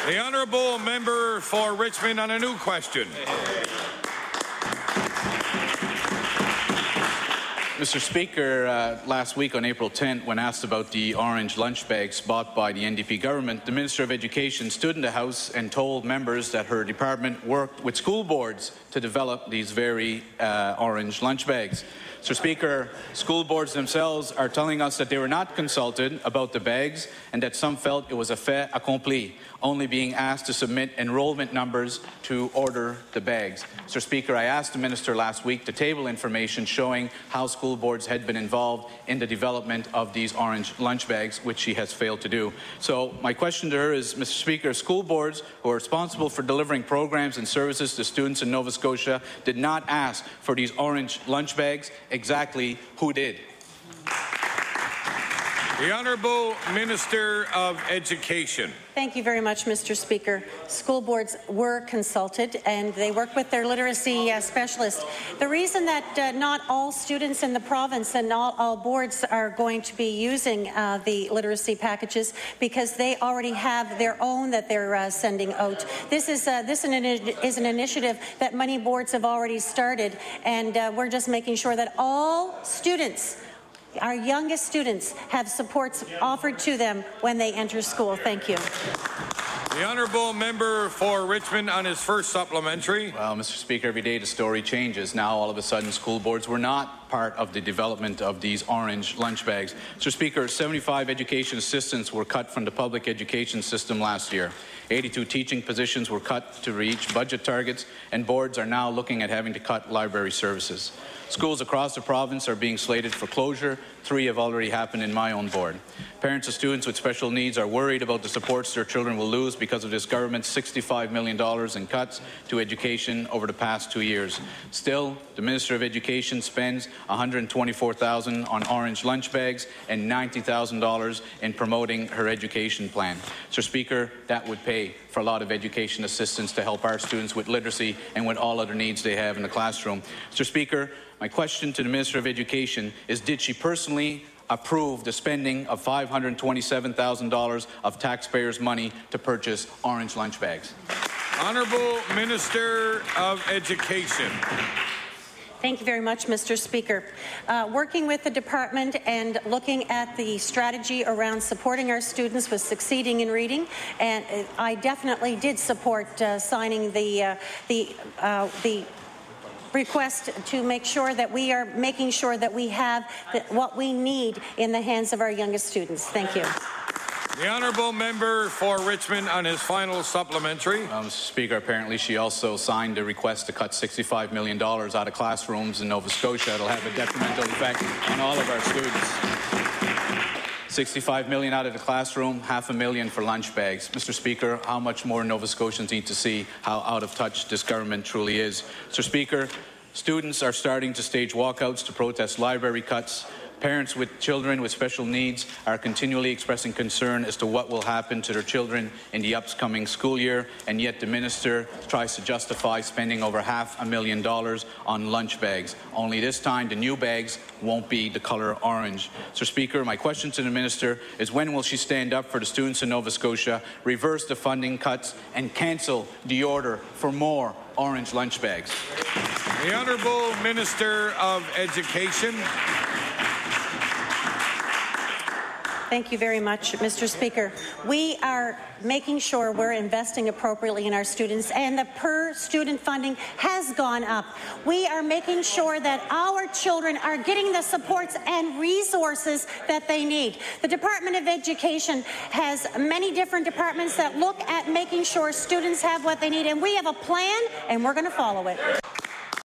The honourable member for Richmond on a new question. Mr. Speaker, last week on April 10th, when asked about the orange lunch bags bought by the NDP government, the Minister of Education stood in the House and told members that her department worked with school boards to develop these very orange lunch bags. Mr. Speaker, school boards themselves are telling us that they were not consulted about the bags and that some felt it was a fait accompli, only being asked to submit enrollment numbers to order the bags. Mr. Speaker, I asked the Minister last week to table information showing how school boards had been involved in the development of these orange lunch bags, which she has failed to do. So my question to her is, Mr. Speaker, school boards who are responsible for delivering programs and services to students in Nova Scotia did not ask for these orange lunch bags. Exactly who did? The Honourable Minister of Education. Thank you very much, Mr. Speaker. School boards were consulted and they work with their literacy specialists. The reason that not all students in the province and all boards are going to be using the literacy packages because they already have their own that they're sending out. This is an initiative that many boards have already started, and we're just making sure that all students, our youngest students, have supports offered to them when they enter school. Thank you. The honourable member for Richmond on his first supplementary. Well, Mr. Speaker, every day the story changes. Now, all of a sudden, school boards were not part of the development of these orange lunch bags. Mr. Speaker, 75 education assistants were cut from the public education system last year. 82 teaching positions were cut to reach budget targets, and boards are now looking at having to cut library services. Schools across the province are being slated for closure. 3 have already happened in my own board. Parents of students with special needs are worried about the supports their children will lose because of this government's $65 million in cuts to education over the past 2 years. Still, the Minister of Education spends $124,000 on orange lunch bags and $90,000 in promoting her education plan. Mr. Speaker, that would pay for a lot of education assistance to help our students with literacy and with all other needs they have in the classroom. Mr. Speaker, my question to the Minister of Education is, did she personally approve the spending of $527,000 of taxpayers' money to purchase orange lunch bags? Honourable Minister of Education. Thank you very much, Mr. Speaker. Working with the department and looking at the strategy around supporting our students with succeeding in reading, and I definitely did support signing the request to make sure that we are making sure that we have what we need in the hands of our youngest students. Thank you. The honourable member for Richmond on his final supplementary. Mr. Speaker, apparently she also signed a request to cut $65 million out of classrooms in Nova Scotia. It'll have a detrimental effect on all of our students. $65 million out of the classroom, $500,000 for lunch bags. Mr. Speaker, how much more Nova Scotians need to see how out of touch this government truly is? Mr. Speaker, students are starting to stage walkouts to protest library cuts. Parents with children with special needs are continually expressing concern as to what will happen to their children in the upcoming school year, and yet the minister tries to justify spending over $500,000 on lunch bags. Only this time the new bags won't be the colour orange. Mr. Speaker, my question to the minister is, when will she stand up for the students in Nova Scotia, reverse the funding cuts and cancel the order for more orange lunch bags? The Honourable Minister of Education. Thank you very much, Mr. Speaker. We are making sure we're investing appropriately in our students, and the per-student funding has gone up. We are making sure that our children are getting the supports and resources that they need. The Department of Education has many different departments that look at making sure students have what they need, and we have a plan, and we're going to follow it.